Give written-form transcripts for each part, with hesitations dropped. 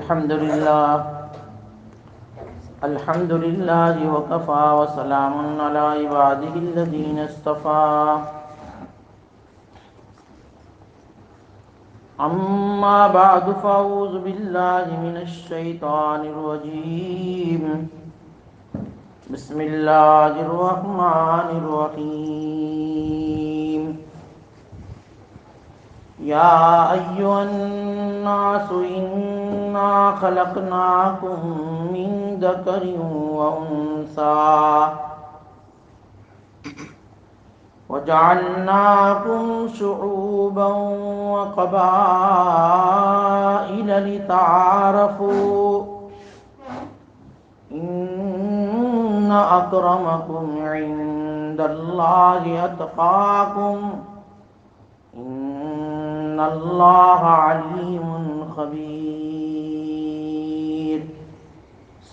الحمد لله وكفى وسلام على عباده الذين اصطفى. أما بعد فأعوذ بالله من الشيطان الرجيم. بسم الله الرحمن الرحيم. يا أيها الناس إنا خلقناكم من ذكر وأنثى وجعلناكم شعوبا وقبائل لتعارفوا إن أكرمكم عند الله أتقاكم إن الله عليم خبير.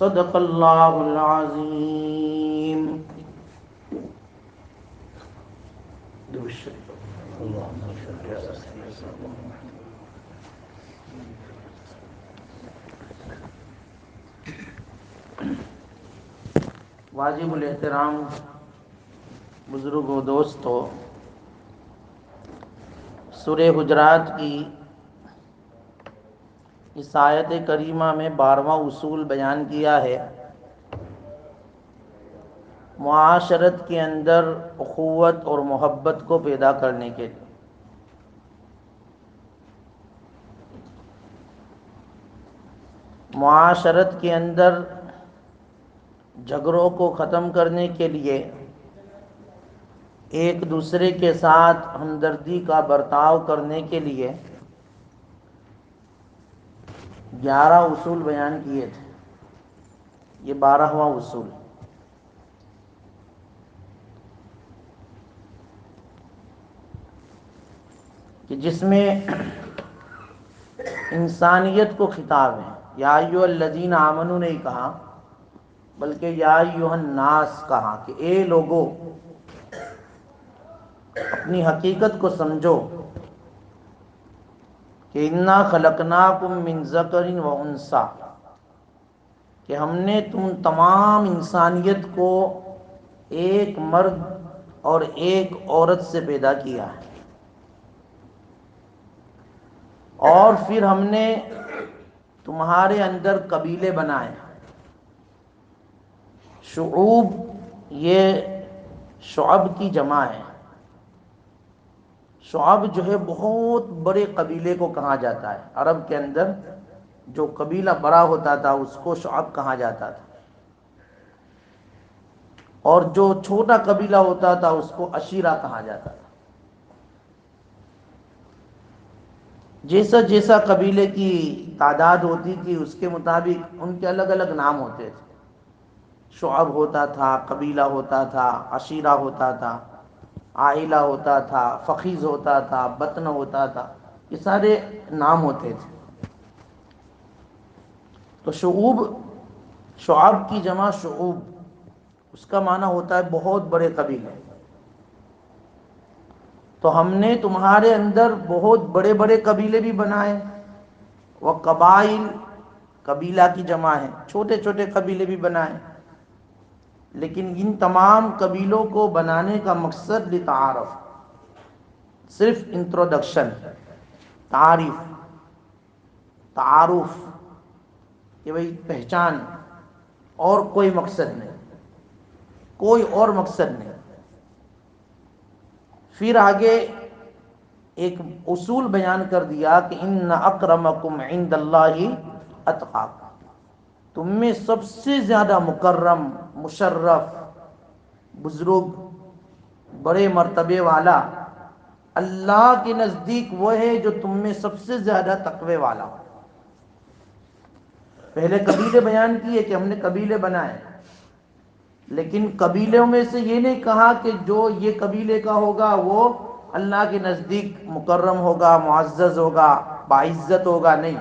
صدق الله العظيم. واجب الاحترام بزرگوں، دوستو، سورہ حجرات کی اس آیت کریمہ میں 12واں اصول بیان کیا ہے معاشرت کے اندر اخوت اور محبت کو پیدا کرنے کے لیے. معاشرت کے اندر جھگڑوں کو ختم کرنے کے لیے ایک دوسرے کے ساتھ ہمدردی کا برتاؤ کرنے کے لیے 11 اصول بیان کیے تھے. یہ 12واں اصول کہ جس میں انسانیت کو خطاب ہے. یا ایھا الذین آمنوا نہیں کہا بلکہ یا ایھا الناس کہا کہ اے لوگو اپنی حقیقت کو سمجھو کہ انا خلقناکم من ذکر و انثی، کہ ہم نے تم تمام انسانیت کو ایک مرد اور ایک عورت سے پیدا کیا ہے، اور پھر ہم نے تمہارے اندر قبیلے بنائے. شعوب یہ شعب کی جمع ہے. شعب جو ہے بہت بڑے قبیلے کو کہا جاتا ہے. عرب کے اندر جو قبیلہ بڑا ہوتا تھا اس کو شعب کہا جاتا تھا، اور جو چھوٹا قبیلہ ہوتا تھا اس کو عشیرہ کہا جاتا تھا. جیسا جیسا قبیلے کی تعداد ہوتی تھی اس کے مطابق ان کے الگ الگ نام ہوتے تھے. شعب ہوتا تھا، قبیلہ ہوتا تھا، عشیرہ ہوتا تھا، عائلہ ہوتا تھا، فخیز ہوتا تھا، بطن ہوتا تھا. یہ سارے نام ہوتے تھے. تو شعب کی جمع شعوب، اس کا معنی ہوتا ہے بہت بڑے قبیلے. تو ہم نے تمہارے اندر بہت بڑے بڑے قبیلے بھی بنائے. وہ قبائل قبیلہ کی جمع ہے، چھوٹے چھوٹے قبیلے بھی بنائے. لیکن ان تمام قبیلوں کو بنانے کا مقصد لتعارف، صرف انٹروڈکشن، تعریف، تعارف، کہ بھئی پہچان، اور کوئی مقصد نہیں، کوئی اور مقصد نہیں. پھر آگے ایک اصول بیان کر دیا کہ ان اکرمکم عند اللہ اتقاکم، تم میں سب سے زیادہ مکرم، مشرف، بزرگ، بڑے مرتبے والا اللہ کے نزدیک وہ ہے جو تم میں سب سے زیادہ تقوی والا ہو. پہلے قبیلے بیان کیے کہ ہم نے قبیلے بنائے، لیکن قبیلوں میں سے یہ نہیں کہا کہ جو یہ قبیلے کا ہوگا وہ اللہ کے نزدیک مکرم ہوگا، معزز ہوگا، باعزت ہوگا. نہیں،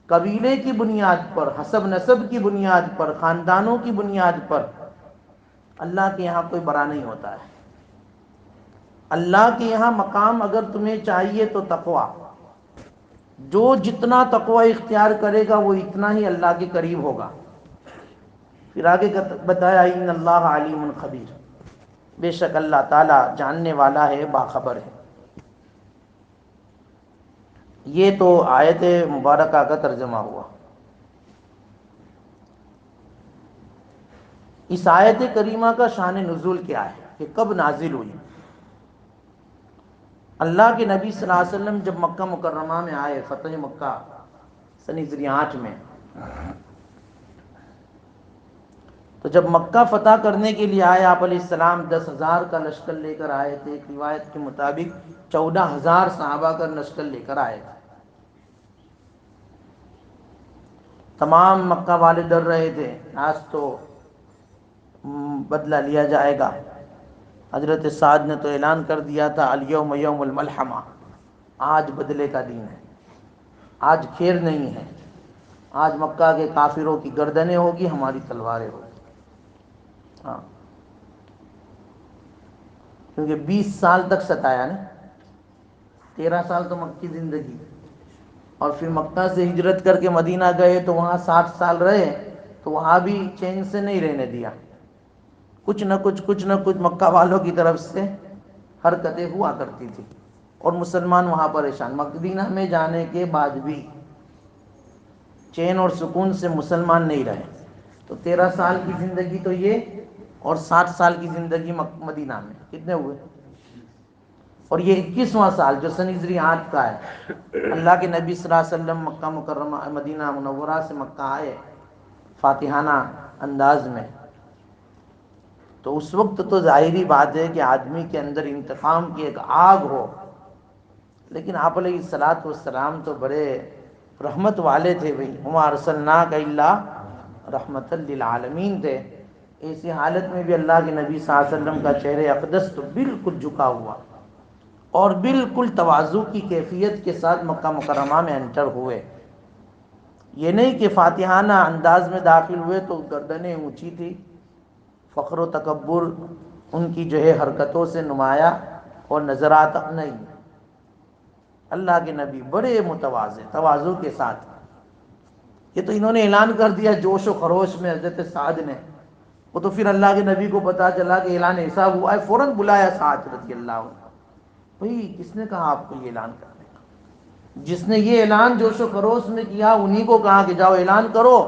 قبیلے کی بنیاد پر، حسب نسب کی بنیاد پر، خاندانوں کی بنیاد پر اللہ کے یہاں کوئی بڑا نہیں ہوتا ہے. اللہ کے یہاں مقام اگر تمہیں چاہیے تو تقوی، جو جتنا تقوی اختیار کرے گا وہ اتنا ہی اللہ کے قریب ہوگا۔ پھر آگے بتایا ان اللہ علیم خبیر، بے شک اللہ تعالی جاننے والا ہے، باخبر ہے۔ یہ تو آیت مبارکہ کا ترجمہ ہوا۔ اس آیت کریمہ کا شان نزول کیا ہے کہ کب نازل ہوئی؟ اللہ کے نبی صلی اللہ علیہ وسلم جب مکہ مکرمہ میں آئے، فتح مکہ سن ہجری 8 میں، تو جب مکہ فتح کرنے کے لیے آئے آپ علیہ السلام 10,000 کا لشکر لے کر آئے تھے، ایک روایت کے مطابق 14,000 صحابہ کا لشکر لے کر آئے تھے۔ تمام مکہ والے ڈر رہے تھے، آج تو بدلہ لیا جائے گا۔ حضرت سعد نے تو اعلان کر دیا تھا الیوم یوم الملحمہ، آج بدلے کا دن ہے، آج کھیر نہیں ہے، آج مکہ کے کافروں کی گردنیں ہوگی، ہماری تلواریں ہوگی۔ ہاں، کیونکہ 20 سال تک ستایا نا، 13 سال تو مکی زندگی، اور پھر مکہ سے ہجرت کر کے مدینہ گئے تو وہاں 60 سال رہے، تو وہاں بھی چین سے نہیں رہنے دیا، کچھ نہ کچھ مکہ والوں کی طرف سے حرکتیں ہوا کرتی تھی، اور مسلمان وہاں پریشان۔ مدینہ میں جانے کے بعد بھی چین اور سکون سے مسلمان نہیں رہے۔ تو 13 سال کی زندگی تو یہ، اور 60 سال کی زندگی مدینہ میں، کتنے ہوئے؟ اور یہ 21واں سال جو سن ہجری 8 کا ہے، اللہ کے نبی صلی اللہ علیہ وسلم مکہ مکرمہ مدینہ منورہ سے مکہ آئے فاتحانہ انداز میں، تو اس وقت تو ظاہری بات ہے کہ آدمی کے اندر انتقام کی ایک آگ ہو، لیکن آپ علیہ الصلوۃ والسلام تو بڑے رحمت والے تھے بھائی، وما ارسلناک الا رحمت للعالمین تھے۔ ایسی حالت میں بھی اللہ کے نبی صلی اللہ علیہ وسلم کا چہرہ اقدس تو بالکل جھکا ہوا، اور بالکل تواضع کی کیفیت کے ساتھ مکہ مکرمہ میں انٹر ہوئے۔ یہ نہیں کہ فاتحانہ انداز میں داخل ہوئے تو گردنیں اونچی تھی، فخر و تکبر ان کی جو ہے حرکتوں سے نمایاں اور نظر آتا نہیں۔ اللہ کے نبی بڑے متواضع، تواضع کے ساتھ۔ یہ تو انہوں نے اعلان کر دیا جوش و خروش میں، حضرت سعد نے، وہ تو پھر اللہ کے نبی کو پتا چلا کہ اعلان ایسا ہوا ہے، فوراً بلایا سعد رضی اللہ عنہ۔ بھئی کس نے کہا آپ کو یہ اعلان کرنے کا؟ جس نے یہ اعلان جوش و خروش میں کیا انہی کو کہا کہ جاؤ اعلان کرو،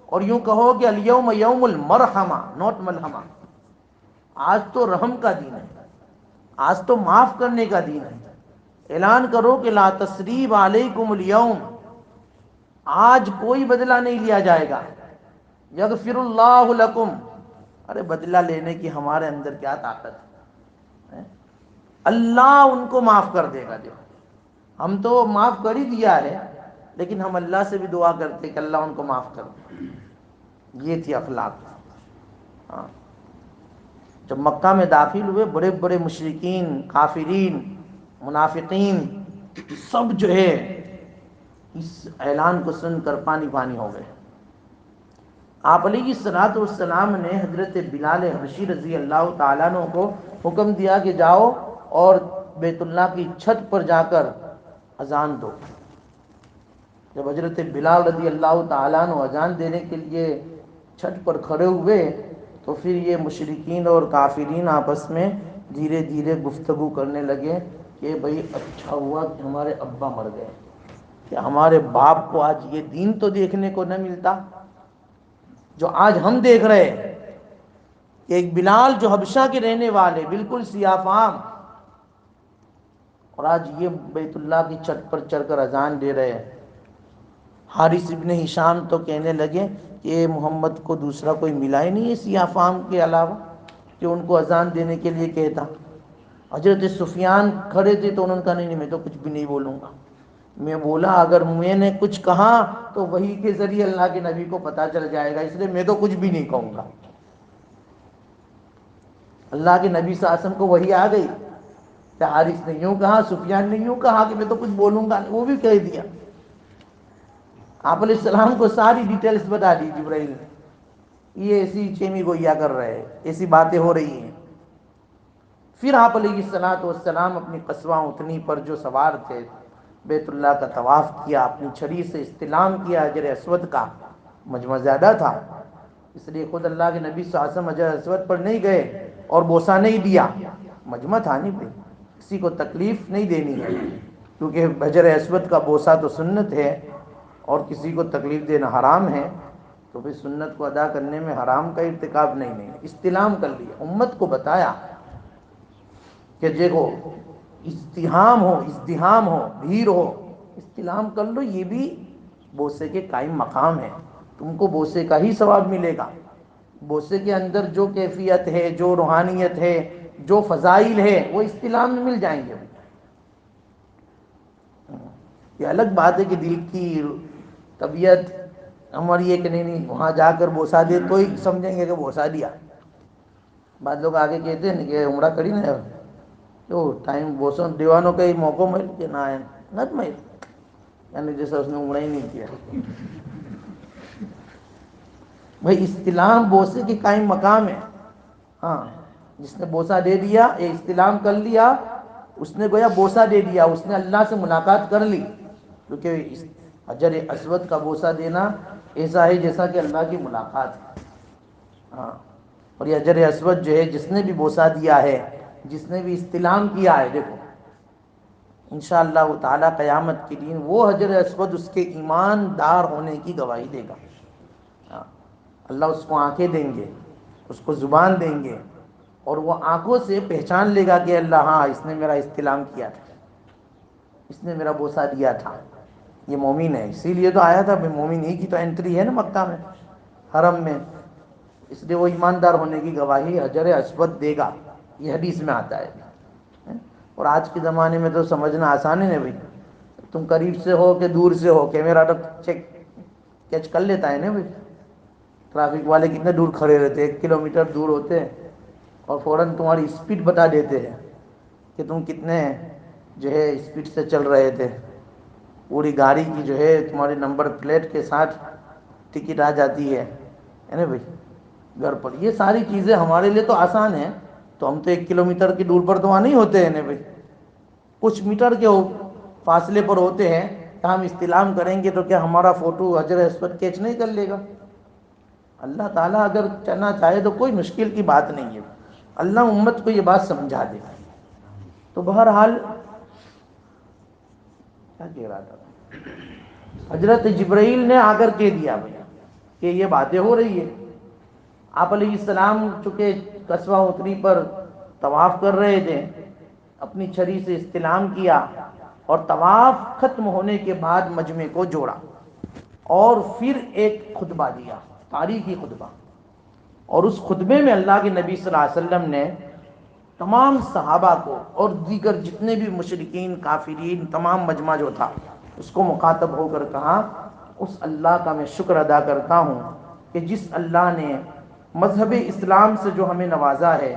اور یوں کہو کہ الیوم یوم المرحمہ نوٹ ملحمہ، آج تو رحم کا دن ہے، آج تو معاف کرنے کا دن ہے۔ اعلان کرو کہ لا تثریب علیکم اليوم، آج کوئی بدلہ نہیں لیا جائے گا، یغفر اللہ لکم، ارے بدلہ لینے کی ہمارے اندر کیا طاقت ہے؟ اللہ ان کو معاف کر دے گا۔ جو ہم تو معاف کر ہی دیا ہے، لیکن ہم اللہ سے بھی دعا کرتے کہ اللہ ان کو معاف کر دے۔ یہ تھی اخلاق۔ ہاں، جب مکہ میں داخل ہوئے بڑے بڑے مشرکین، کافرین، منافقین سب جو ہے اس اعلان کو سن کر پانی پانی ہو گئے۔ آپ علیہ الصلوۃ والسلام نے حضرت بلال حبشی رضی اللہ تعالیٰ عنہ کو حکم دیا کہ جاؤ اور بیت اللہ کی چھت پر جا کر اذان دو۔ جب حضرت بلال رضی اللہ تعالیٰ عنہ اذان دینے کے لیے چھت پر کھڑے ہوئے تو پھر یہ مشرکین اور کافرین آپس میں دھیرے دھیرے گفتگو کرنے لگے کہ بھئی اچھا ہوا کہ ہمارے ابا مر گئے، کہ ہمارے باپ کو آج یہ دین تو دیکھنے کو نہ ملتا جو آج ہم دیکھ رہے ہیں، کہ ایک بلال جو حبشہ کے رہنے والے بالکل سیاہ فام، اور آج یہ بیت اللہ کی چھت پر چڑھ کر اذان دے رہے ہیں۔ حارث ابن ہشام تو کہنے لگے کہ محمد کو دوسرا کوئی ملا ہی نہیں ہے سیاہ فام کے علاوہ کہ ان کو اذان دینے کے لیے کہتا۔ حضرت سفیان کھڑے تھے تو انہوں نے کہا نہیں میں تو کچھ بھی نہیں بولوں گا، میں بولا اگر میں نے کچھ کہا تو وحی کے ذریعے اللہ کے نبی کو پتا چل جائے گا، اس لیے میں تو کچھ بھی نہیں کہوں گا۔ اللہ کے نبی صلی اللہ علیہ وسلم کو وحی آ گئی کہ حارث نے یوں کہا، سفیان نے یوں کہا کہ میں تو کچھ بولوں گا، وہ بھی کہہ دیا۔ آپ علیہ السلام کو ساری ڈیٹیلز بتا دی جبرائیل نے، یہ ایسی چیمی گویا کر رہے ہیں، ایسی باتیں ہو رہی ہیں۔ پھر آپ علیہ السلام اپنی قصوہ اونٹنی پر جو سوار تھے بیت اللہ کا طواف کیا، اپنی چھری سے استلام کیا حجر اسود کا، مجمع زیادہ تھا، اس لیے خود اللہ کے نبی صلی اللہ علیہ وسلم حجر اسود پر نہیں گئے اور بوسہ نہیں دیا، مجمع تھا نہیں بھائی، کسی کو تکلیف نہیں دینی ہے، کیونکہ حجر اسود کا بوسہ تو سنت ہے اور کسی کو تکلیف دینا حرام ہے، تو پھر سنت کو ادا کرنے میں حرام کا ارتکاب نہیں ہے، استلام کر لیا، امت کو بتایا کہ دیکھو ازدحام ہو بھیڑ ہو، استلام کر لو، یہ بھی بوسے کے قائم مقام ہے، تم کو بوسے کا ہی ثواب ملے گا، بوسے کے اندر جو کیفیت ہے، جو روحانیت ہے، جو فضائل ہے، وہ استلام میں مل جائیں گے۔ یہ الگ بات ہے کہ دل کی طبیعت ہماری ہے کہ نہیں وہاں جا کر بوسا دے تو ہی سمجھیں گے کہ بوسا دیا، بعض لوگ آگے کہتے ہیں کہ عمرہ کری نا تو ٹائم بوسوں دیوانوں کا ہی موقع مل کہ نہ ہے نت مل، یعنی جیسا اس نے عمرہ ہی نہیں کیا۔ بھائی استلام بوسے کے قائم مقام ہے، ہاں جس نے بوسہ دے دیا، یہ استلام کر لیا، اس نے گویا بوسہ دے دیا، اس نے اللہ سے ملاقات کر لی، کیونکہ حجر اسود کا بوسہ دینا ایسا ہے جیسا کہ اللہ کی ملاقات ہے، ہاں، اور یہ حجر اسود جو ہے جس نے بھی بوسہ دیا ہے، جس نے بھی استلام کیا ہے، دیکھو انشاءاللہ تعالی قیامت کے دن وہ حجر اسود اس کے ایماندار ہونے کی گواہی دے گا، ہاں، اللہ اس کو آنکھیں دیں گے، اس کو زبان دیں گے، اور وہ آنکھوں سے پہچان لے گا کہ اللہ ہاں اس نے میرا استلام کیا تھا، اس نے میرا بوسہ دیا تھا، یہ مومن ہے، اسی لیے تو آیا تھا، مومن ہی کی تو انٹری ہے نا مکہ میں، حرم میں، اس لیے وہ ایماندار ہونے کی گواہی حجر اسود دے گا، یہ حدیث میں آتا ہے۔ اور آج کے زمانے میں تو سمجھنا آسان ہے نا بھائی، تم قریب سے ہو کہ دور سے ہو، کیمرہ تو چیک کیچ کر لیتا ہے نا بھائی، ٹریفک والے کتنے دور کھڑے رہتے ہیں، 1 کلومیٹر دور ہوتے ہیں اور فوراً تمہاری اسپیڈ بتا دیتے ہیں کہ تم کتنے جو ہے اسپیڈ سے چل رہے تھے، پوری گاڑی کی جو ہے تمہاری نمبر پلیٹ کے ساتھ ٹکٹ آ جاتی ہے نا بھائی گھر پر، یہ ساری چیزیں ہمارے لیے تو آسان ہیں، تو ہم تو 1 کلومیٹر کی دور پر تو وہاں نہیں ہوتے ہیں نا بھائی، کچھ میٹر کے فاصلے پر ہوتے ہیں، کہ ہم استلام کریں گے تو کیا ہمارا فوٹو حجر اسود کیچ نہیں کر لے گا؟ اللہ تعالیٰ اگر چاہنا چاہے تو کوئی مشکل کی بات نہیں ہے، اللہ امت کو یہ بات سمجھا دے گا۔ تو بہرحال کیا کہہ رہا تھا، حضرت جبرائیل نے آ کر کہہ دیا بھائی کہ یہ باتیں ہو رہی ہے، آپ علیہ السلام چونکہ قصوہ اتری پر طواف کر رہے تھے، اپنی چھری سے استلام کیا، اور طواف ختم ہونے کے بعد مجمع کو جوڑا، اور پھر ایک خطبہ دیا، تاریخی خطبہ، اور اس خطبے میں اللہ کے نبی صلی اللہ علیہ وسلم نے تمام صحابہ کو اور دیگر جتنے بھی مشرکین کافرین تمام مجمع جو تھا اس کو مخاطب ہو کر کہا، اس اللہ کا میں شکر ادا کرتا ہوں کہ جس اللہ نے مذہب اسلام سے جو ہمیں نوازا ہے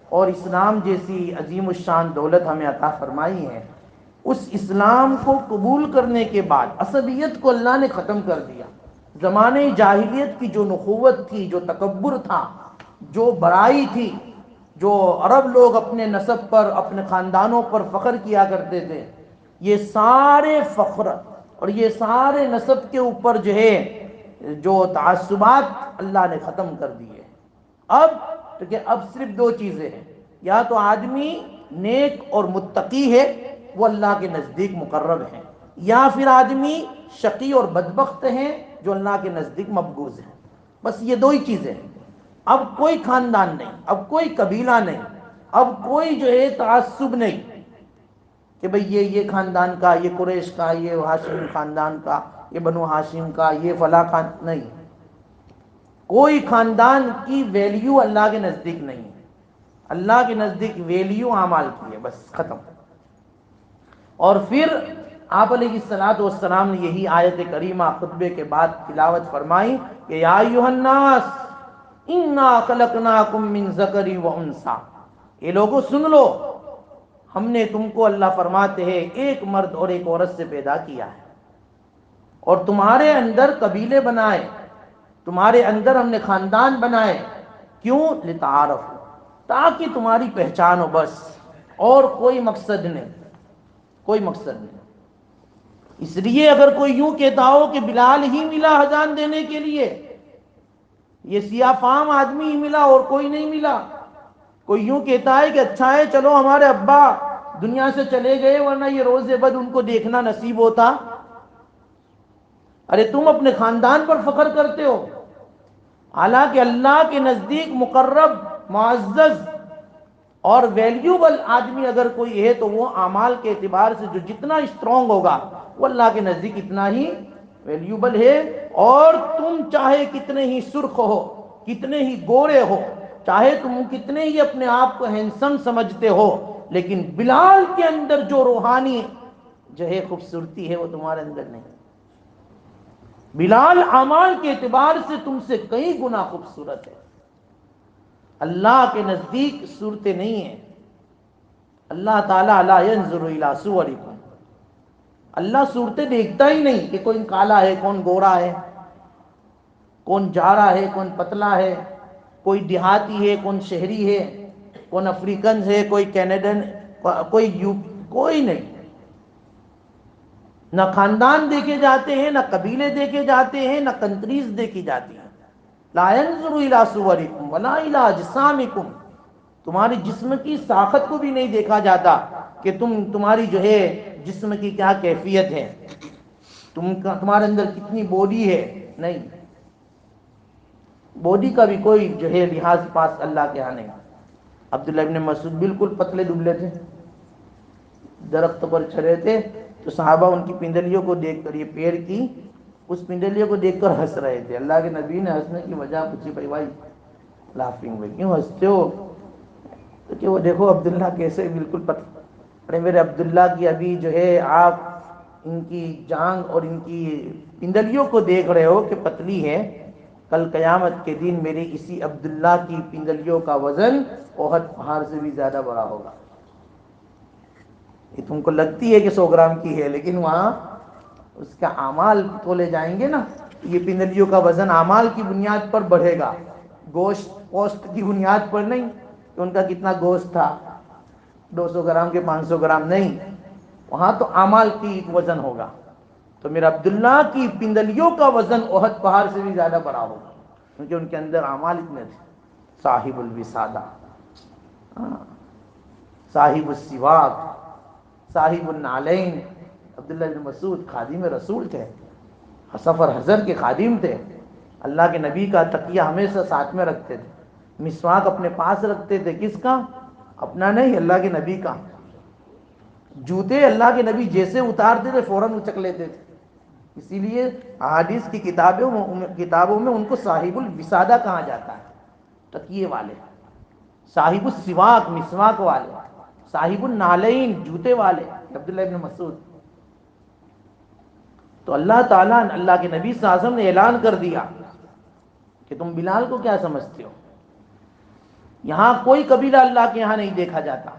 اور اسلام جیسی عظیم الشان دولت ہمیں عطا فرمائی ہے، اس اسلام کو قبول کرنے کے بعد عصبیت کو اللہ نے ختم کر دیا، زمانے جاہلیت کی جو نخوت تھی، جو تکبر تھا، جو برائی تھی، جو عرب لوگ اپنے نسب پر اپنے خاندانوں پر فخر کیا کرتے تھے، یہ سارے فخر اور یہ سارے نسب کے اوپر جو ہے جو تعصبات اللہ نے ختم کر دیے، اب تو کہ اب صرف 2 چیزیں ہیں، یا تو آدمی نیک اور متقی ہے، وہ اللہ کے نزدیک مقرب ہیں، یا پھر آدمی شقی اور بدبخت ہیں جو اللہ کے نزدیک مبغوض ہیں، بس یہ 2 ہی چیزیں ہیں، اب کوئی خاندان نہیں، اب کوئی قبیلہ نہیں، اب کوئی جو ہے تعصب نہیں کہ بھئی یہ خاندان کا، یہ قریش کا، یہ ہاشم خاندان کا، یہ بنو ہاشم کا، یہ فلاں نہیں، کوئی خاندان کی ویلیو اللہ کے نزدیک نہیں ہے، اللہ کے نزدیک ویلیو اعمال کی ہے، بس ختم۔ اور پھر آپ علیہ السلام نے یہی آیت کریمہ خطبے کے بعد تلاوت فرمائی کہ یا ایھا الناس انا خلقناکم من ذکر و انثی، یہ لوگوں سن لو، ہم نے تم کو اللہ فرماتے ہیں ایک مرد اور ایک عورت سے پیدا کیا ہے، اور تمہارے اندر قبیلے بنائے، تمہارے اندر ہم نے خاندان بنائے، کیوں؟ لتعارفوا، تاکہ تمہاری پہچان ہو، بس، اور کوئی مقصد نہیں، کوئی مقصد نہیں۔ اس لیے اگر کوئی یوں کہتا ہو کہ بلال ہی ملا اذان دینے کے لیے، یہ سیاہ فام آدمی ہی ملا اور کوئی نہیں ملا، کوئی یوں کہتا ہے کہ اچھا ہے چلو ہمارے ابا دنیا سے چلے گئے ورنہ یہ روز بد ان کو دیکھنا نصیب ہوتا، ارے تم اپنے خاندان پر فخر کرتے ہو، حالانکہ اللہ کے نزدیک مقرب، معزز اور ویلیوبل آدمی اگر کوئی ہے تو وہ اعمال کے اعتبار سے جو جتنا اسٹرانگ ہوگا وہ اللہ کے نزدیک اتنا ہی ویلیوبل ہے۔ اور تم چاہے کتنے ہی سرخ ہو، کتنے ہی گورے ہو، چاہے تم کتنے ہی اپنے آپ کو ہینسم سمجھتے ہو، لیکن بلال کے اندر جو روحانی جو ہے خوبصورتی ہے وہ تمہارے اندر نہیں۔ بلال اعمال کے اعتبار سے تم سے کئی گنا خوبصورت ہے، اللہ کے نزدیک صورتیں نہیں ہیں۔ اللہ تعالیٰ لا ينظر الى صورکم، اللہ صورتیں دیکھتا ہی نہیں کہ کون کالا ہے، کون گورا ہے، کون جاڑا ہے، کون پتلا ہے، کوئی دیہاتی ہے، کون شہری ہے، کون افریقن ہے، کوئی کینیڈن، کوئی نہیں۔ نہ خاندان دیکھے جاتے ہیں، نہ قبیلے دیکھے جاتے ہیں، نہ کنٹریز دیکھی جاتی ہیں۔ لا ينظر الى صورکم ولا الى اجسامکم، تمہاری جسم کی ساخت کو بھی نہیں دیکھا جاتا کہ تمہاری جو ہے جسم کی کیا کیفیت ہے، تمہارے اندر کتنی باڈی ہے، نہیں، باڈی کا بھی کوئی جو ہے لحاظ پاس اللہ کے ہاں نہیں۔ عبداللہ ابن مسعود بالکل پتلے دبلے تھے، درخت پر چڑھے تھے تو صحابہ ان کی پنڈلیوں کو دیکھ کر، یہ پیر کی اس پنڈلیوں کو دیکھ کر ہنس رہے تھے۔ اللہ کے نبی نے ہنسنے کی وجہ پوچھی، بھائی لافنگ ہوئی، کیوں ہنستے ہو؟ تو کہ وہ دیکھو عبداللہ کیسے بالکل ارے میرے عبداللہ کی ابھی جو ہے آپ ان کی جانگ اور ان کی پنڈلیوں کو دیکھ رہے ہو کہ پتلی ہے، کل قیامت کے دن میری اسی عبداللہ کی پنڈلیوں کا وزن احد پہاڑ سے بھی زیادہ بڑا ہوگا۔ یہ تم کو لگتی ہے کہ 100 گرام کی ہے، لیکن وہاں اس کا اعمال تولے جائیں گے نا، یہ پنڈلیوں کا وزن اعمال کی بنیاد پر بڑھے گا، گوشت کی بنیاد پر نہیں کہ ان کا کتنا گوشت تھا، 200 گرام کے 500 گرام نہیں، وہاں تو اعمال کی وزن ہوگا۔ تو میرا عبداللہ کی پنڈلیوں کا وزن احد پہاڑ سے بھی زیادہ بڑا ہوگا، کیونکہ ان کے اندر اعمال اتنے تھے۔ صاحب الوسادہ، صاحب السواک، صاحب النعلین، عبداللہ بن مسعود خادم رسول تھے، سفر حضر کے خادم تھے، اللہ کے نبی کا تقیہ ہمیشہ ساتھ میں رکھتے تھے، مسواک اپنے پاس رکھتے تھے، کس کا؟ اپنا نہیں، اللہ کے نبی کا۔ جوتے اللہ کے نبی جیسے اتارتے تھے فوراً اچک لیتے تھے، اسی لیے احادیث کی کتابوں میں ان کو صاحب الوسادہ کہا جاتا ہے، تکیے والے، صاحب السواک مسواک والے، صاحب النعلین جوتے والے، عبداللہ ابن مسعود۔ تو اللہ تعالیٰ اللہ کے نبی صلی اللہ علیہ وسلم نے اعلان کر دیا کہ تم بلال کو کیا سمجھتے ہو، یہاں کوئی قبیلہ اللہ کے یہاں نہیں دیکھا جاتا،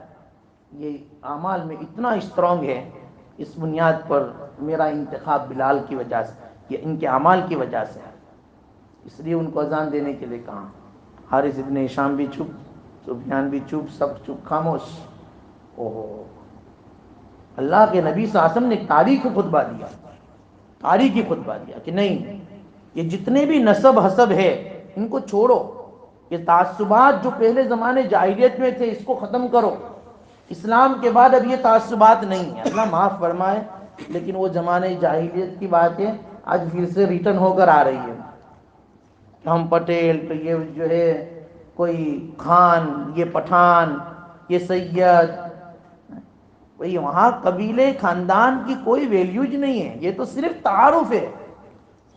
یہ اعمال میں اتنا اسٹرانگ ہے، اس بنیاد پر میرا انتخاب بلال کی وجہ سے، یہ ان کے اعمال کی وجہ سے ہے، اس لیے ان کو اذان دینے کے لیے کہا۔ حارث ابن ہشام بھی چپ، سفیان بھی چپ، سب چپ، خاموش۔ اوہ، اللہ کے نبی صلی اللہ علیہ وسلم نے تاریخی خطبہ دیا، تاریخی خطبہ دیا کہ نہیں، یہ جتنے بھی نسب حسب ہے ان کو چھوڑو، یہ تعصبات جو پہلے زمانے جاہلیت میں تھے اس کو ختم کرو، اسلام کے بعد اب یہ تعصبات نہیں ہیں، اللہ معاف فرمائے، لیکن وہ زمانے جاہلیت کی باتیں آج پھر سے ریٹرن ہو کر آ رہی ہے۔ ہم پٹیل، تو یہ جو ہے کوئی خان، یہ پٹھان، یہ سید، وہاں قبیلے خاندان کی کوئی ویلیوز نہیں ہے، یہ تو صرف تعارف ہے۔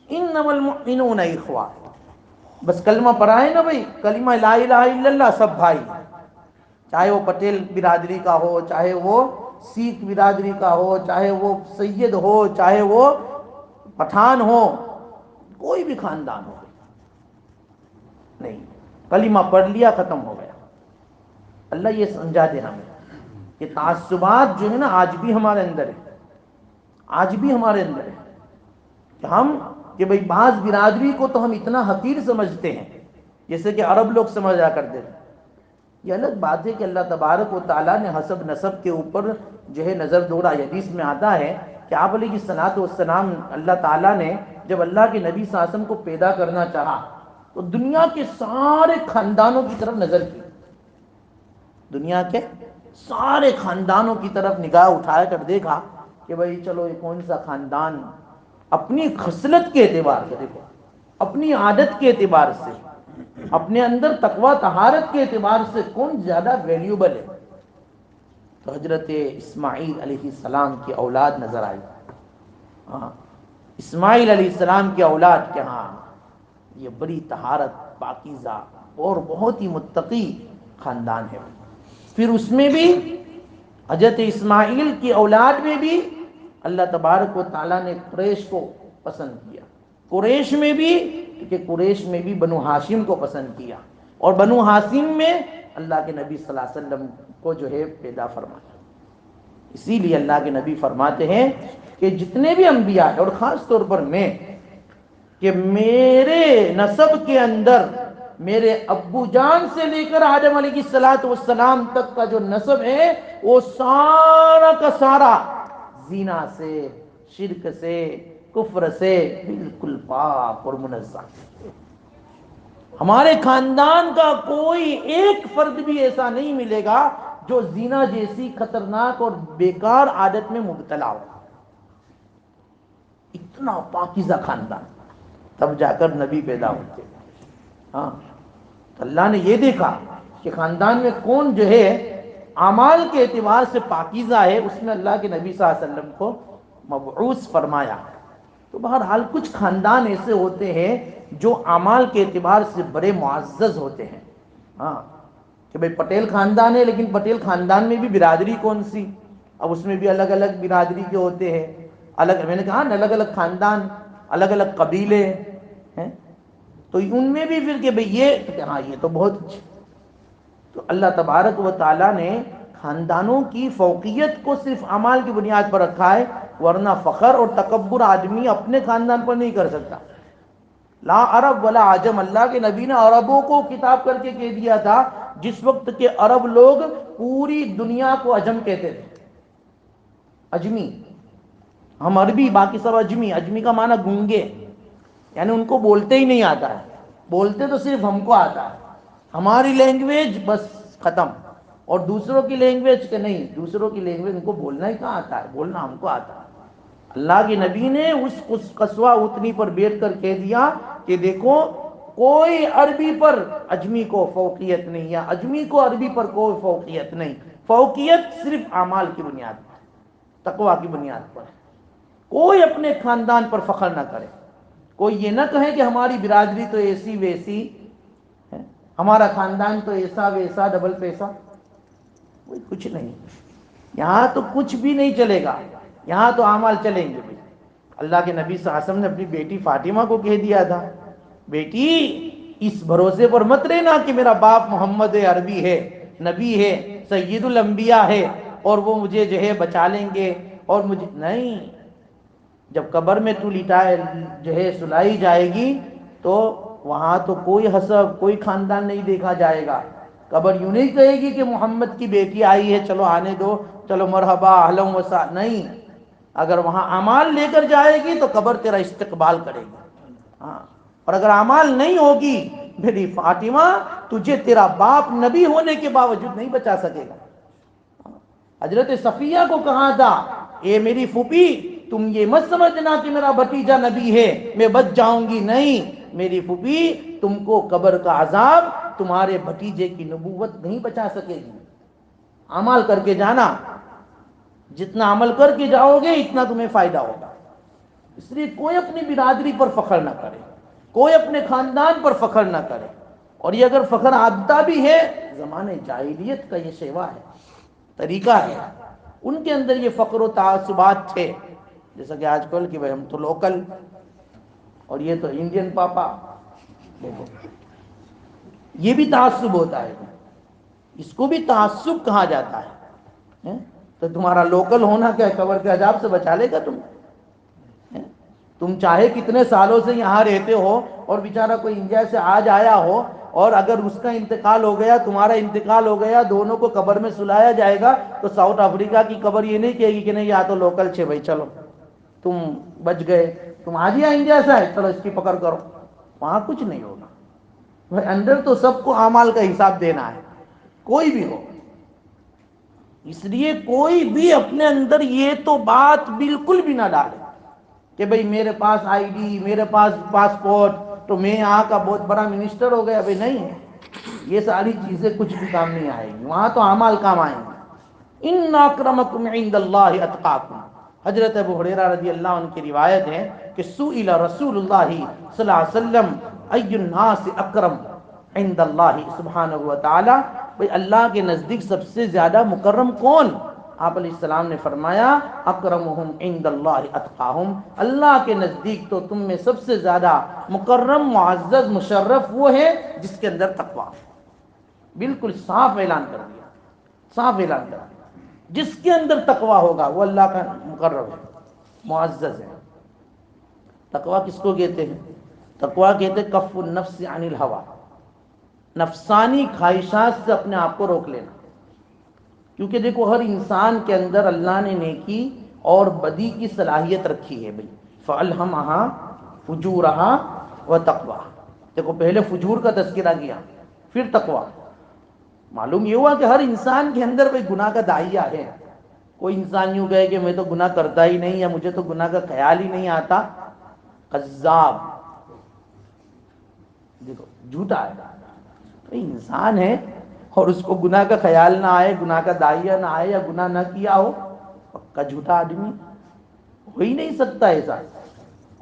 انما المؤمنون اخوہ، بس کلمہ پڑھا ہے نا بھائی، کلمہ لا الہ الا اللہ، سب بھائی، چاہے وہ پٹیل برادری کا ہو، چاہے وہ سکھ برادری کا ہو، چاہے وہ سید ہو، چاہے وہ پٹھان ہو، کوئی بھی خاندان ہو، نہیں، کلمہ پڑھ لیا ختم ہو گیا۔ اللہ یہ سمجھا دے ہمیں کہ تعصبات جو ہے نا آج بھی ہمارے اندر ہے، آج بھی ہمارے اندر ہے، کہ بھئی بعض برادری کو تو ہم اتنا حقیر سمجھتے ہیں جیسے کہ عرب لوگ سمجھا کرتے تھے۔ یہ الگ بات ہے کہ اللہ تبارک و تعالیٰ نے حسب نسب کے اوپر جو ہے نظر دوڑا، حدیث میں آتا ہے کہ آپ علیہ الصلوۃ والسلام اللہ تعالیٰ نے جب اللہ کے نبی صلی اللہ علیہ وسلم کو پیدا کرنا چاہا تو دنیا کے سارے خاندانوں کی طرف نظر کی، دنیا کے سارے خاندانوں کی طرف نگاہ اٹھا کر دیکھا کہ بھئی چلو یہ کون سا خاندان اپنی خصلت کے اعتبار سے، دیکھو اپنی عادت کے اعتبار سے، اپنے اندر تقوی طہارت کے اعتبار سے کون زیادہ ویلیوبل ہے، تو حضرت اسماعیل علیہ السلام کی اولاد نظر آئی۔ ہاں، اسماعیل علیہ السلام کی اولاد کے ہاں یہ بڑی طہارت، پاکیزہ اور بہت ہی متقی خاندان ہے۔ پھر اس میں بھی حضرت اسماعیل کی اولاد میں بھی اللہ تبارک و تعالیٰ نے قریش کو پسند کیا، قریش میں بھی، کہ قریش میں بھی بنو ہاشم کو پسند کیا، اور بنو ہاشم میں اللہ کے نبی صلی اللہ علیہ وسلم کو جو ہے پیدا فرمایا۔ اسی لیے اللہ کے نبی فرماتے ہیں کہ جتنے بھی انبیاء ہیں، اور خاص طور پر میں، کہ میرے نسب کے اندر میرے ابو جان سے لے کر آدم علیہ السلام تک کا جو نسب ہے وہ سارا کا سارا زنا سے، شرک سے، کفر سے بالکل پاک اور منزہ۔ ہمارے خاندان کا کوئی ایک فرد بھی ایسا نہیں ملے گا جو زنا جیسی خطرناک اور بیکار عادت میں مبتلا ہو۔ اتنا پاکیزہ خاندان، تب جا کر نبی پیدا ہوتے۔ ہاں، تو اللہ نے یہ دیکھا کہ خاندان میں کون جو ہے اعمال کے اعتبار سے پاکیزہ ہے، اس میں اللہ کے نبی صلی اللہ علیہ وسلم کو مبعوث فرمایا۔ تو بہرحال کچھ خاندان ایسے ہوتے ہیں جو اعمال کے اعتبار سے بڑے معزز ہوتے ہیں۔ ہاں، کہ بھئی پٹیل خاندان ہے، لیکن پٹیل خاندان میں بھی برادری کون سی؟ اب اس میں بھی الگ الگ برادری کے ہوتے ہیں، الگ، میں نے کہا نا الگ الگ خاندان، الگ الگ قبیلے ہیں، تو ان میں بھی پھر کہ بھئی یہ، ہاں یہ تو بہت اچھا۔ تو اللہ تبارک و تعالیٰ نے خاندانوں کی فوقیت کو صرف اعمال کی بنیاد پر رکھا ہے، ورنہ فخر اور تکبر آدمی اپنے خاندان پر نہیں کر سکتا۔ لا عرب ولا عجم، اللہ کے نبی نے عربوں کو خطاب کر کے کہہ دیا تھا جس وقت کے عرب لوگ پوری دنیا کو عجم کہتے تھے، اجمی، ہم عربی باقی سب اجمی، اجمی کا معنی گونگے، یعنی ان کو بولتے ہی نہیں آتا ہے، بولتے تو صرف ہم کو آتا ہے، ہماری لینگویج بس ختم، اور دوسروں کی لینگویج کہ نہیں، دوسروں کی لینگویج ان کو بولنا ہی کہاں آتا ہے، بولنا ہم کو آتا ہے۔ اللہ کے نبی نے اس قصوہ اتنی پر بیٹھ کر کہہ دیا کہ دیکھو کوئی عربی پر اجمی کو فوقیت نہیں، یا اجمی کو عربی پر کوئی فوقیت نہیں، فوقیت صرف اعمال کی بنیاد پر، تقوی کی بنیاد پر۔ کوئی اپنے خاندان پر فخر نہ کرے، کوئی یہ نہ کہے کہ ہماری برادری تو ایسی ویسی ہے، ہمارا خاندان تو ایسا ویسا ڈبل پیسہ، کوئی کچھ نہیں، یہاں تو کچھ بھی نہیں چلے گا، یہاں تو اعمال چلیں گے۔ بھائی اللہ کے نبی صلی اللہ علیہ وسلم نے اپنی بیٹی فاطمہ کو کہہ دیا تھا، بیٹی اس بھروسے پر مت رہنا کہ میرا باپ محمد عربی ہے، نبی ہے، سید الانبیاء ہے، اور وہ مجھے جو ہے بچا لیں گے، اور مجھے نہیں، جب قبر میں تو لٹائے جو ہے سلائی جائے گی تو وہاں تو کوئی حسب، کوئی خاندان نہیں دیکھا جائے گا، قبر یوں نہیں کہے گی کہ محمد کی بیٹی آئی ہے چلو آنے دو، چلو مرحبا اہلا و سہلا، نہیں، اگر وہاں اعمال لے کر جائے گی تو قبر تیرا استقبال کرے گی۔ ہاں، اور اگر اعمال نہیں ہوگی میری فاطمہ، تجھے تیرا باپ نبی ہونے کے باوجود نہیں بچا سکے گا۔ حضرت صفیہ کو کہا تھا، اے میری پھوپھی تم یہ مت سمجھنا کہ میرا بھتیجا نبی ہے میں بچ جاؤں گی، نہیں میری پھوپھی، تم کو قبر کا عذاب تمہارے بھتیجے کی نبوت نہیں بچا سکے گی، عمل کر کے جانا، جتنا عمل کر کے جاؤ گے اتنا تمہیں فائدہ ہوگا۔ اس لیے کوئی اپنی برادری پر فخر نہ کرے، کوئی اپنے خاندان پر فخر نہ کرے، اور یہ اگر فخر آتا بھی ہے، زمانے جاہلیت کا یہ شیوا ہے، طریقہ ہے، ان کے اندر یہ فخر و تعصبات تھے، جیسا کہ آج کل کہ بھائی ہم تو لوکل، اور یہ تو انڈین پاپا، دیکھو یہ بھی تعصب ہوتا ہے، اس کو بھی تعصب کہا جاتا ہے۔ تو تمہارا لوکل ہونا کیا قبر کے عذاب سے بچا لے گا تم چاہے کتنے سالوں سے یہاں رہتے ہو، اور بیچارہ کوئی انڈیا سے آج آیا ہو، اور اگر اس کا انتقال ہو گیا، تمہارا انتقال ہو گیا، دونوں کو قبر میں سلایا جائے گا، تو ساؤتھ افریقہ کی قبر یہ نہیں کہے گی کہ نہیں یہاں تو لوکل چھے بھائی چلو، تم بچ گئے، تم آ گیا انڈیا سے ہے، چلو اس کی پکڑ کرو، وہاں کچھ نہیں ہوگا بھائی، اندر تو سب کو اعمال کا حساب دینا ہے، کوئی بھی ہو۔ اس لیے کوئی بھی اپنے اندر یہ تو بات بالکل بھی نہ ڈالے کہ بھئی میرے پاس آئی ڈی، میرے پاس پاسپورٹ تو میں یہاں کا بہت بڑا منسٹر ہو گیا، بھئی نہیں، یہ ساری چیزیں کچھ بھی کام نہیں آئیں گی، وہاں تو اعمال کام آئیں گے۔ ان اکرمکم عند اللہ اتقاکم، حضرت ابو ہریرہ رضی اللہ عنہ کی روایت ہے کہ سئل رسول اللہ صلی اللہ علیہ وسلم ای الناس اکرم عند اللہ سبحانہ وتعالی، بھئی اللہ کے نزدیک سب سے زیادہ مکرم کون؟ آپ علیہ السلام نے فرمایا اکرمہم عند اللہ اتقاہم، اللہ کے نزدیک تو تم میں سب سے زیادہ مکرم، معزز، مشرف وہ ہے جس کے اندر تقویٰ۔ بالکل صاف اعلان کر دیا، صاف اعلان کر دیا، جس کے اندر تقویٰ ہوگا وہ اللہ کا مقرب ہے، معزز ہے۔ تقویٰ کس کو کہتے ہیں؟ تقویٰ کہتے ہیں کف النفس عن الہویٰ، نفسانی خواہشات سے اپنے آپ کو روک لینا۔ کیونکہ دیکھو ہر انسان کے اندر اللہ نے نیکی اور بدی کی صلاحیت رکھی ہے بھئی، فَأَلْهَمَهَا فُجُورَهَا وَتَقْوَىٰ۔ دیکھو پہلے فجور کا تذکرہ کیا، پھر تقویٰ۔ معلوم یہ ہوا کہ ہر انسان کے اندر بھئی گناہ کا داعیہ ہے۔ کوئی انسان یوں کہے کہ میں تو گناہ کرتا ہی نہیں، یا مجھے تو گناہ کا خیال ہی نہیں آتا، قذاب، دیکھو جھوٹا ہے۔ بھئی انسان ہے اور اس کو گناہ کا خیال نہ آئے، گناہ کا داعیہ نہ آئے، یا گناہ نہ کیا ہو، پکا جھوٹا آدمی ہو ہی نہیں سکتا ایسا۔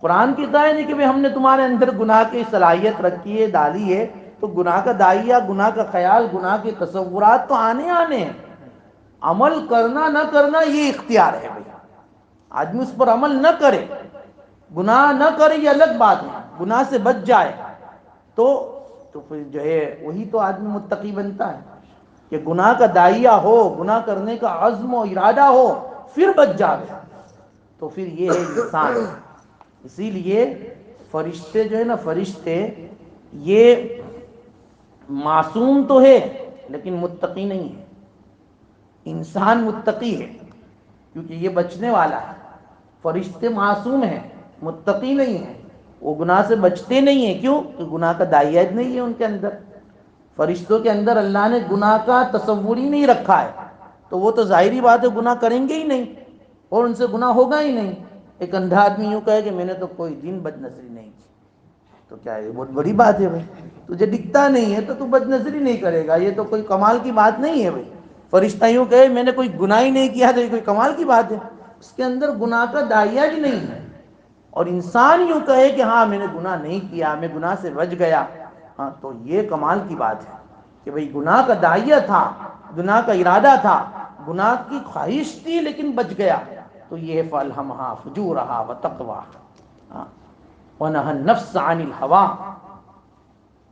قرآن کہتا ہے نہیں کہ ہم نے تمہارے اندر گناہ کی صلاحیت رکھی ہے، ڈالی ہے، تو گناہ کا داعیہ، گناہ کا خیال، گناہ کے تصورات تو آنے ہیں، عمل کرنا نہ کرنا یہ اختیار ہے بھئی۔ آدمی اس پر عمل نہ کرے، گناہ نہ کرے یہ الگ بات ہے، گناہ سے بچ جائے تو پھر جو ہے وہی تو آدمی متقی بنتا ہے، کہ گناہ کا داعیہ ہو، گناہ کرنے کا عزم و ارادہ ہو، پھر بچ جائے تو پھر یہ ہے انسان۔ اسی لیے فرشتے جو ہے نا، فرشتے یہ معصوم تو ہے لیکن متقی نہیں ہے۔ انسان متقی ہے کیونکہ یہ بچنے والا ہے، فرشتے معصوم ہیں، متقی نہیں ہیں، وہ گناہ سے بچتے نہیں ہیں۔ کیوں؟ کہ گناہ کا داعیہ نہیں ہے ان کے اندر۔ فرشتوں کے اندر اللہ نے گناہ کا تصور ہی نہیں رکھا ہے، تو وہ تو ظاہری بات ہے گناہ کریں گے ہی نہیں، اور ان سے گناہ ہوگا ہی نہیں۔ ایک اندھا آدمی یوں کہے کہ میں نے تو کوئی دن بد نظری نہیں کی، تو کیا ہے؟ بہت بڑی بات ہے بھائی، تجھے دکھتا نہیں ہے تو تو بد نظری نہیں کرے گا، یہ تو کوئی کمال کی بات نہیں ہے بھائی۔ فرشتہ یوں کہے میں نے کوئی گناہ ہی نہیں کیا تو یہ کوئی کمال کی بات ہے، اس کے اندر گناہ کا داعیہ ہی نہیں ہے۔ اور انسان یوں کہے کہ ہاں میں نے گناہ نہیں کیا، میں گناہ سے بچ گیا، ہاں تو یہ کمال کی بات ہے کہ بھئی گناہ کا داعیہ تھا، گناہ کا ارادہ تھا، گناہ کی خواہش تھی لیکن بچ گیا، تو یہ فَأَلْهَمَهَا فُجُورَهَا وَتَقْوَىٰ۔ وَنَهَى النَّفْسَ عَنِ الْهَوَىٰ،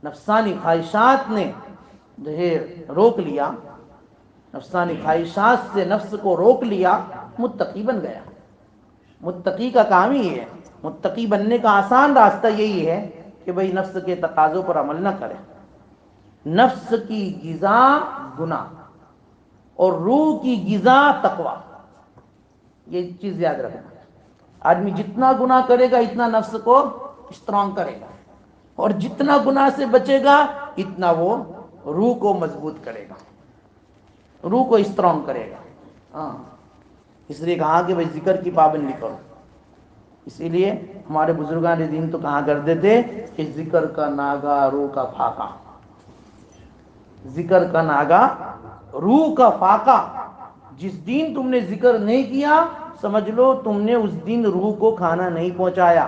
نفسانی خواہشات نے جو ہے روک لیا، نفسانی خواہشات سے نفس کو روک لیا، متقی بن گیا۔ متقی کا کام ہی ہے، متقی بننے کا آسان راستہ یہی ہے کہ بھئی نفس کے تقاضوں پر عمل نہ کرے۔ نفس کی غذا گناہ اور روح کی غذا تقویٰ، یہ چیز یاد رکھنا۔ آدمی جتنا گناہ کرے گا اتنا نفس کو اسٹرانگ کرے گا، اور جتنا گناہ سے بچے گا اتنا وہ روح کو مضبوط کرے گا، روح کو اسٹرانگ کرے گا۔ ہاں، اس لیے کہا کہ بھئی ذکر کی پابندی کرو۔ اسی لیے ہمارے بزرگان دین تو کہا کرتے تھے کہ ذکر کا ناگا روح کا فاقہ، ذکر کا ناگا روح کا فاقہ۔ جس دن تم نے ذکر نہیں کیا سمجھ لو تم نے اس دن روح کو کھانا نہیں پہنچایا۔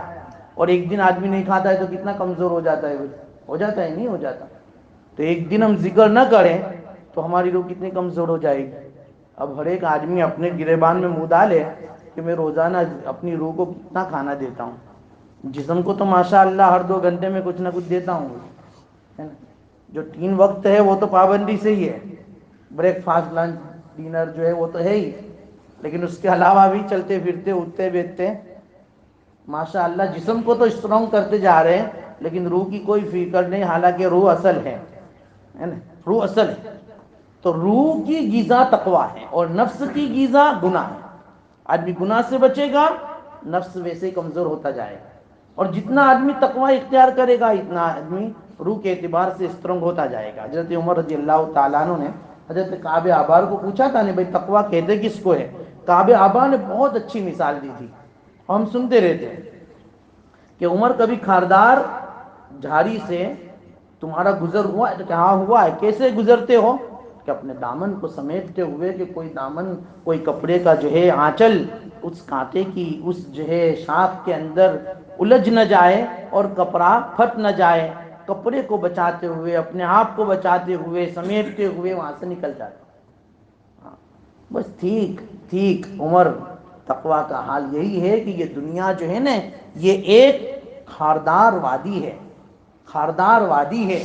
اور ایک دن آدمی نہیں کھاتا ہے تو کتنا کمزور ہو جاتا ہے، ہو جاتا ہے نہیں ہو جاتا؟ تو ایک دن ہم ذکر نہ کریں تو ہماری روح کتنی کمزور ہو جائے گی۔ اب ہر ایک آدمی اپنے گریبان میں منہ ڈالے کہ میں روزانہ اپنی روح کو کتنا کھانا دیتا ہوں۔ جسم کو تو ماشاءاللہ ہر 2 گھنٹے میں کچھ نہ کچھ دیتا ہوں، ہے نا؟ جو 3 وقت ہے وہ تو پابندی سے ہی ہے، بریک فاسٹ، لنچ، ڈنر جو ہے وہ تو ہے ہی، لیکن اس کے علاوہ بھی چلتے پھرتے اٹھتے بیٹھتے ماشاءاللہ جسم کو تو اسٹرانگ کرتے جا رہے ہیں، لیکن روح کی کوئی فکر نہیں، حالانکہ روح اصل ہے نا؟ روح اصل ہے۔ تو روح کی غذا تقویٰ ہے اور نفس کی غذا گناہ ہے۔ آدمی گناہ سے بچے گا نفس ویسے ہی کمزور ہوتا جائے گا، اور جتنا آدمی تقوی اختیار کرے گا اتنا آدمی روح کے اعتبار سے اسٹرانگ ہوتا جائے گا۔ حضرت عمر رضی اللہ تعالیٰ عنہ نے حضرت کعب احبار کو پوچھا تھا نہیں بھائی تقوی کہتے کس کو ہے؟ کعب احبار نے بہت اچھی مثال دی تھی، ہم سنتے رہتے ہیں کہ عمر کبھی خاردار جھاڑی سے تمہارا گزر ہوا ہے؟ تو کہ ہاں ہوا ہے۔ کیسے گزرتے ہو؟ کہ اپنے دامن کو سمیٹتے ہوئے کہ کوئی دامن، کوئی کپڑے کا جو ہے آنچل اس کانٹے کی اس جو ہے شاخ کے اندر الجھ نہ جائے اور کپڑا پھٹ نہ جائے، کپڑے کو بچاتے ہوئے، اپنے آپ کو بچاتے ہوئے، سمیٹتے ہوئے وہاں سے نکل جاتے۔ ہاں، بس ٹھیک ٹھیک عمر تقوی کا حال یہی ہے کہ یہ دنیا جو ہے نا یہ ایک خاردار وادی ہے، خاردار وادی ہے،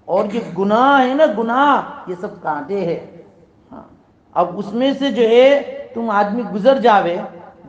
اور یہ گناہ ہے نا گناہ یہ سب کانٹے ہیں۔ ہاں، اب اس میں سے جو ہے تم آدمی گزر جاوے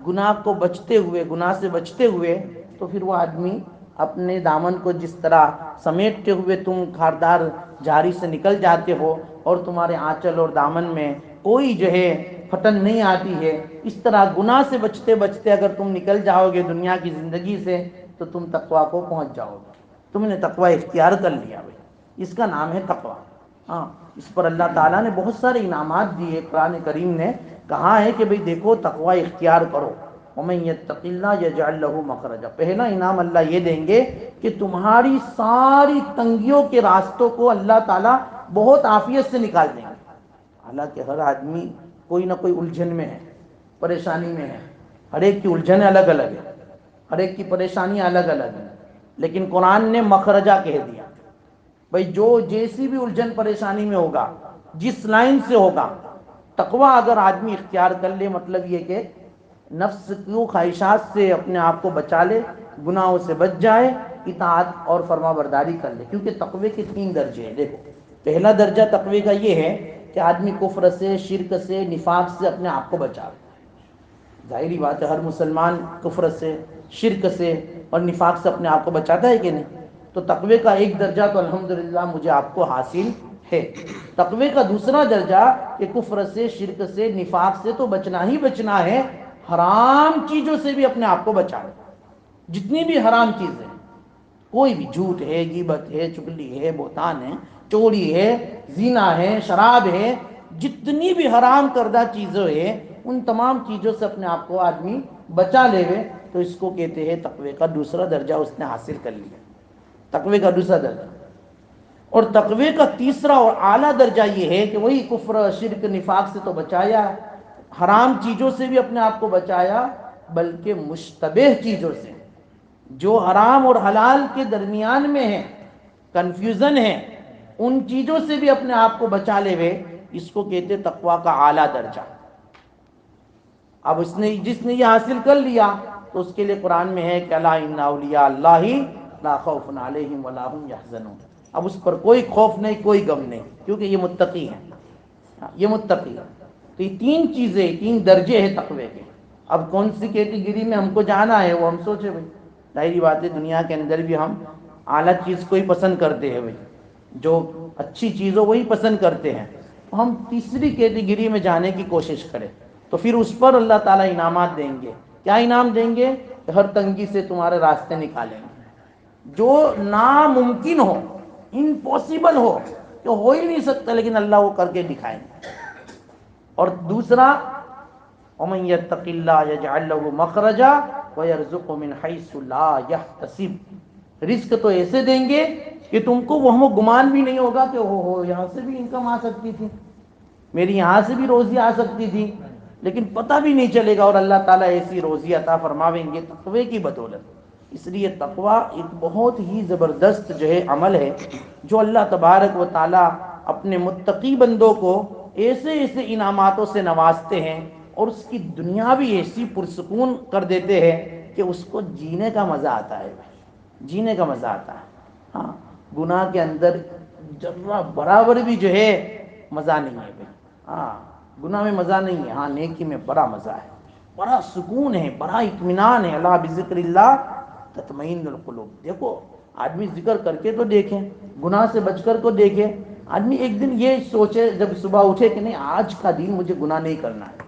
گناہ کو بچتے ہوئے، گناہ سے بچتے ہوئے، تو پھر وہ آدمی اپنے دامن کو جس طرح سمیٹتے ہوئے تم خاردار جھاڑی سے نکل جاتے ہو اور تمہارے آنچل اور دامن میں کوئی جو ہے پھٹن نہیں آتی ہے، اس طرح گناہ سے بچتے بچتے اگر تم نکل جاؤ گے دنیا کی زندگی سے تو تم تقوی کو پہنچ جاؤ گے، تم نے تقوی اختیار کر لیا بھائی، اس کا نام ہے تقوی۔ ہاں، اس پر اللہ تعالیٰ نے بہت سارے انعامات دیے، قرآن کریم نے کہا ہے کہ بھئی دیکھو تقوی اختیار کرو، وَمَن يَتَّقِ اللَّهَ يَجْعَل لَّهُ مَخْرَجًا۔ پہلا انعام اللہ یہ دیں گے کہ تمہاری ساری تنگیوں کے راستوں کو اللہ تعالیٰ بہت عافیت سے نکال دیں گے۔ حالانکہ ہر آدمی کوئی نہ کوئی الجھن میں ہے، پریشانی میں ہے، ہر ایک کی الجھن الگ الگ ہے، ہر ایک کی پریشانی الگ الگ ہے، لیکن قرآن نے مخرجہ کہہ دیا۔ بھئی جو جیسی بھی الجھن پریشانی میں ہوگا، جس لائن سے ہوگا، تقوی اگر آدمی اختیار کر لے مطلب یہ کہ نفس کی خواہشات سے اپنے آپ کو بچا لے، گناہوں سے بچ جائے، اطاعت اور فرما برداری کر لے، کیونکہ تقوی کے 3 درجے ہیں۔ دیکھو پہلا درجہ تقوی کا یہ ہے کہ آدمی کفر سے، شرک سے، نفاق سے اپنے آپ کو بچا لے۔ ظاہری بات ہے ہر مسلمان کفر سے، شرک سے اور نفاق سے اپنے آپ کو بچاتا ہے کہ نہیں؟ تو تقوی کا ایک درجہ تو الحمدللہ مجھے آپ کو حاصل ہے۔ تقوی کا دوسرا درجہ کہ کفر سے، شرک سے، نفاق سے تو بچنا ہی بچنا ہے، حرام چیزوں سے بھی اپنے آپ کو بچانا۔ جتنی بھی حرام چیزیں، کوئی بھی جھوٹ ہے، غیبت ہے، چغلی ہے، بہتان ہے، چوری ہے، زنا ہے، شراب ہے، جتنی بھی حرام کردہ چیزیں ہیں ان تمام چیزوں سے اپنے آپ کو آدمی بچا لے وے تو اس کو کہتے ہیں تقوی کا دوسرا درجہ اس نے حاصل کر لیا، تقوی کا دوسرا درجہ۔ اور تقوی کا تیسرا اور اعلیٰ درجہ یہ ہے کہ وہی کفر، شرک، نفاق سے تو بچایا، حرام چیزوں سے بھی اپنے آپ کو بچایا، بلکہ مشتبہ چیزوں سے جو حرام اور حلال کے درمیان میں ہے، کنفیوژن ہے، ان چیزوں سے بھی اپنے آپ کو بچا لے وے، اس کو کہتے تقوی کا اعلیٰ درجہ۔ اب جس نے یہ حاصل کر لیا تو اس کے لیے قرآن میں ہے کہ الا ان اولیاء اللہ لا خوف علیہم ولا هم یحزنون۔ اب اس پر کوئی خوف نہیں، کوئی غم نہیں، کیونکہ یہ متقی ہیں، یہ متقی ہے۔ تو یہ 3 چیزیں، 3 درجے ہیں تقوی کے۔ اب کون سی کیٹیگری میں ہم کو جانا ہے وہ ہم سوچے بھائی، ظاہری بات ہے دنیا کے اندر بھی ہم اعلیٰ چیز کو ہی پسند کرتے ہیں بھائی، جو اچھی چیز ہو وہی پسند کرتے ہیں، تو ہم تیسری کیٹیگری میں جانے کی کوشش کریں تو پھر اس پر اللہ تعالیٰ انعامات دیں گے۔ کیا انعام دیں گے؟ کہ ہر تنگی سے تمہارے راستے نکالیں گے، جو ناممکن ہو، امپاسبل ہو، کہ ہو ہی نہیں سکتا، لیکن اللہ وہ کر کے دکھائیں گے۔ اور دوسرا وَمَن يَتَّقِ اللَّهَ يَجْعَل لَّهُ مَخْرَجًا وَيَرْزُقْهُ مِنْ حَيْثُ لَا يَحْتَسِبُ۔ رزق تو ایسے دیں گے کہ تم کو وہم و گمان بھی نہیں ہوگا کہ ہو یہاں سے بھی انکم آ سکتی تھی، میری یہاں سے بھی روزی آ سکتی تھی، لیکن پتہ بھی نہیں چلے گا، اور اللہ تعالیٰ ایسی روزی عطا فرماویں گے تقوی کی بدولت۔ اس لیے تقوی ایک بہت ہی زبردست جو ہے عمل ہے جو اللہ تبارک و تعالیٰ اپنے متقی بندوں کو ایسے ایسے انعاماتوں سے نوازتے ہیں اور اس کی دنیا بھی ایسی پرسکون کر دیتے ہیں کہ اس کو جینے کا مزہ آتا ہے، جینے کا مزہ آتا ہے۔ ہاں، گناہ کے اندر ذرہ برابر بھی جو ہے مزہ نہیں ہے بھائی، ہاں گناہ میں مزہ نہیں ہے، ہاں نیکی میں بڑا مزہ ہے، بڑا سکون ہے، بڑا اطمینان ہے۔ اللہ بذکر اللہ تطمئن القلوب۔ دیکھو آدمی ذکر کر کے تو دیکھیں، گناہ سے بچ کر کو دیکھے، آدمی ایک دن یہ سوچے جب صبح اٹھے کہ نہیں آج کا دن مجھے گناہ نہیں کرنا ہے۔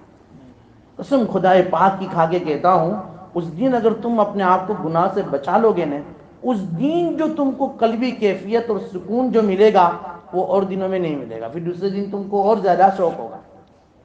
قسم خدائے پاک کی کھا کے کہتا ہوں اس دن اگر تم اپنے آپ کو گناہ سے بچا لو گے نا، اس دن جو تم کو قلبی کیفیت اور سکون جو ملے گا وہ اور دنوں میں نہیں ملے گا، پھر دوسرے دن تم کو اور زیادہ شوق ہوگا۔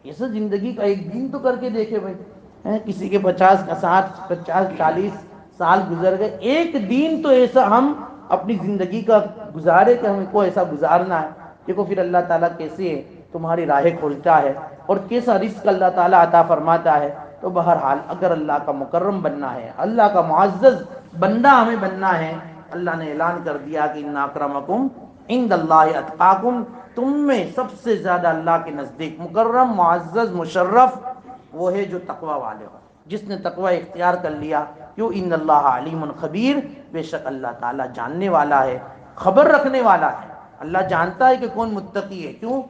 ایسا زندگی کا ایک دن تو کر کے دیکھے بھائی، کسی کے 50 60 50 40 سال گزر گئے، ایک دن تو ایسا ہم اپنی زندگی کا گزارے کہ ہم کو ایسا گزارنا ہے۔ دیکھو پھر اللہ تعالیٰ کیسے تمہاری راہیں کھولتا ہے اور کیسا رزق اللہ تعالیٰ عطا فرماتا ہے۔ تو بہرحال اگر اللہ کا مکرم بننا ہے، اللہ کا معزز بندہ ہمیں بننا ہے، اللہ نے اعلان کر دیا کہ ان اکرمکم عند اللہ اتقاکم، تم میں سب سے زیادہ اللہ کے نزدیک مکرم، معزز، مشرف وہ ہے جو تقوی والے ہو، جس نے تقوی اختیار کر لیا۔ کیوں؟ ان اللہ علیم خبیر، بے شک اللہ تعالیٰ جاننے والا ہے، خبر رکھنے والا ہے۔ اللہ جانتا ہے کہ کون متقی ہے۔ کیوں؟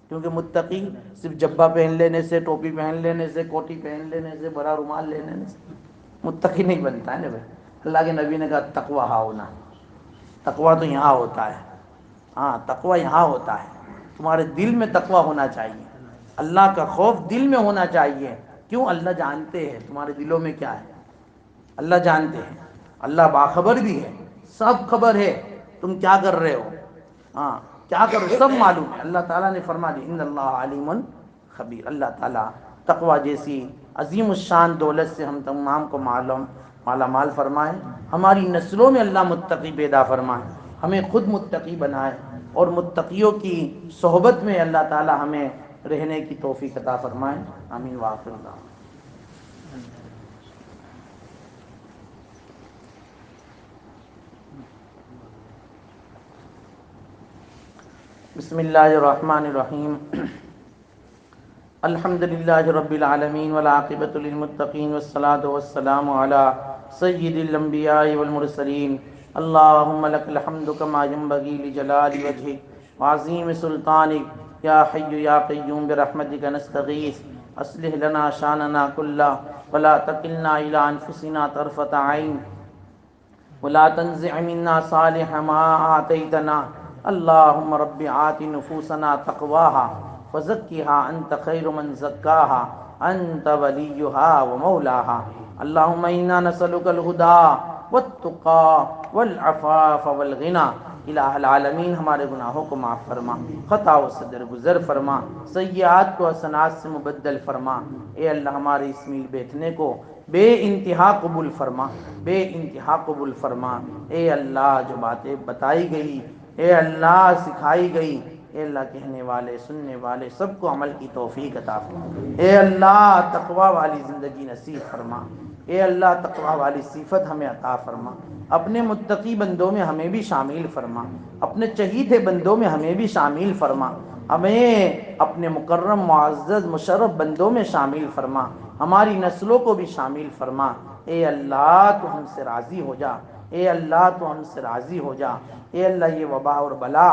کیونکہ متقی صرف جبہ پہن لینے سے، ٹوپی پہن لینے سے، کوٹی پہن لینے سے، بڑا رومال لینے سے متقی نہیں بنتا ہے نا بھائی۔ اللہ کے نبی نے کہا تقوی ہا ہونا، تقوی تو یہاں ہوتا ہے، ہاں تقوی یہاں ہوتا ہے، تمہارے دل میں تقوی ہونا چاہیے، اللہ کا خوف دل میں ہونا چاہیے۔ کیوں؟ اللہ جانتے ہیں تمہارے دلوں میں کیا ہے، اللہ جانتے ہیں، اللہ باخبر بھی ہے، سب خبر ہے تم کیا کر رہے ہو، ہاں کیا کرو سب معلوم ہے۔ اللہ تعالیٰ نے فرما دی ان اللہ علیم خبیر۔ اللہ تعالیٰ تقوی جیسی عظیم الشان دولت سے ہم تمام کو مالا مال فرمائے، ہماری نسلوں میں اللہ متقی پیدا فرمائے، ہمیں خود متقی بنائے، اور متقیوں کی صحبت میں اللہ تعالیٰ ہمیں رہنے کی توفیق عطا فرمائے۔ آمین وآخر دعوانا۔ بسم اللہ الرحمن الرحیم، الحمد للہ رب العالمین والعاقبۃ للمتقین والصلاة والسلام علی سید الانبیاء والمرسلین، اللہم لک الحمد کما ینبغی لجلال وجہک وعظیم سلطانک، یا حی یا قیوم برحمتک نستغیث، اصلح لنا شاننا کلہ ولا تکلنا الی انفسنا طرفۃ عین ولا تنزع منا صالح ما آتیتنا، اللہم رب آت نفوسنا تقواها وزکها انت خیر من زکاها انت ولیها ومولاها، اللہم انا نسألک الہدى والتقى والعفاف والغنى۔ الہ العالمین ہمارے گناہوں کو معاف فرما، خطا و سے درگزر فرما، سیئات کو حسنات سے مبدل فرما۔ اے اللہ ہمارے اس میل بیٹھنے کو بے انتہا قبول فرما، بے انتہا قبول فرما۔ اے اللہ جو باتیں بتائی گئی، اے اللہ سکھائی گئی، اے اللہ کہنے والے سننے والے سب کو عمل کی توفیق عطا فرما۔ اے اللہ تقوی والی زندگی نصیب فرما، اے اللہ تقوی والی صفت ہمیں عطا فرما، اپنے متقی بندوں میں ہمیں بھی شامل فرما، اپنے چہیتے بندوں میں ہمیں بھی شامل فرما، ہمیں اپنے مکرم معزز مشرف بندوں میں شامل فرما، ہماری نسلوں کو بھی شامل فرما۔ اے اللہ تو ہم سے راضی ہو جا، اے اللہ تو ہم سے راضی ہو جا۔ اے اللہ یہ وبا اور بلا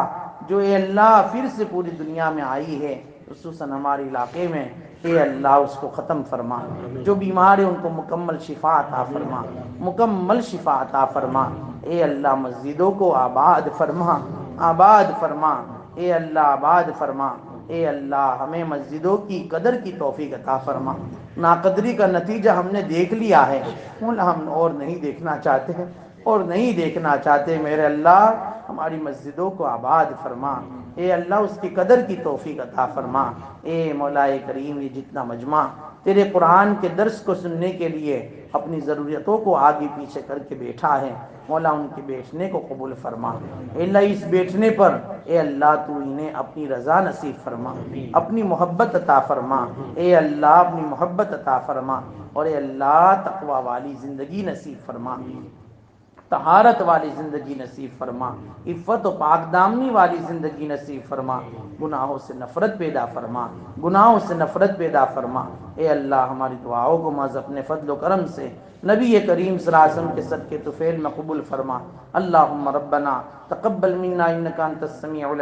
جو اے اللہ پھر سے پوری دنیا میں آئی ہے، خصوصاً ہمارے علاقے میں، اے اللہ اس کو ختم فرما، جو بیمار ہیں ان کو مکمل شفا عطا فرما، مکمل شفا عطا فرما۔ اے اللہ مسجدوں کو آباد فرما، آباد فرما، اے اللہ آباد فرما۔ اے اللہ ہمیں مسجدوں کی قدر کی توفیق عطا فرما۔ ناقدری کا نتیجہ ہم نے دیکھ لیا ہے، ہم اور نہیں دیکھنا چاہتے ہیں، اور نہیں دیکھنا چاہتے۔ میرے اللہ ہماری مسجدوں کو آباد فرما، اے اللہ اس کی قدر کی توفیق عطا فرما۔ اے مولا کریم یہ جتنا مجمع تیرے قرآن کے درس کو سننے کے لیے اپنی ضرورتوں کو آگے پیچھے کر کے بیٹھا ہے، مولا ان کے بیٹھنے کو قبول فرما۔ اے اللہ اس بیٹھنے پر اے اللہ تو انہیں اپنی رضا نصیب فرما، اپنی محبت عطا فرما، اے اللہ اپنی محبت عطا فرما، اور اے اللہ تقوی والی زندگی نصیب فرما، طہارت والی زندگی نصیب فرما، عفت و پاک دامنی والی زندگی نصیب فرما، گناہوں سے نفرت پیدا فرما، گناہوں سے نفرت پیدا فرما۔ اے اللہ ہماری دعاؤں کو محض اپنے فضل و کرم سے نبی کریم صلی اللہ علیہ وسلم کے صدقے طفیل میں قبول فرما۔ اللہم ربنا تقبل منا انکا انت السمیع العلیم۔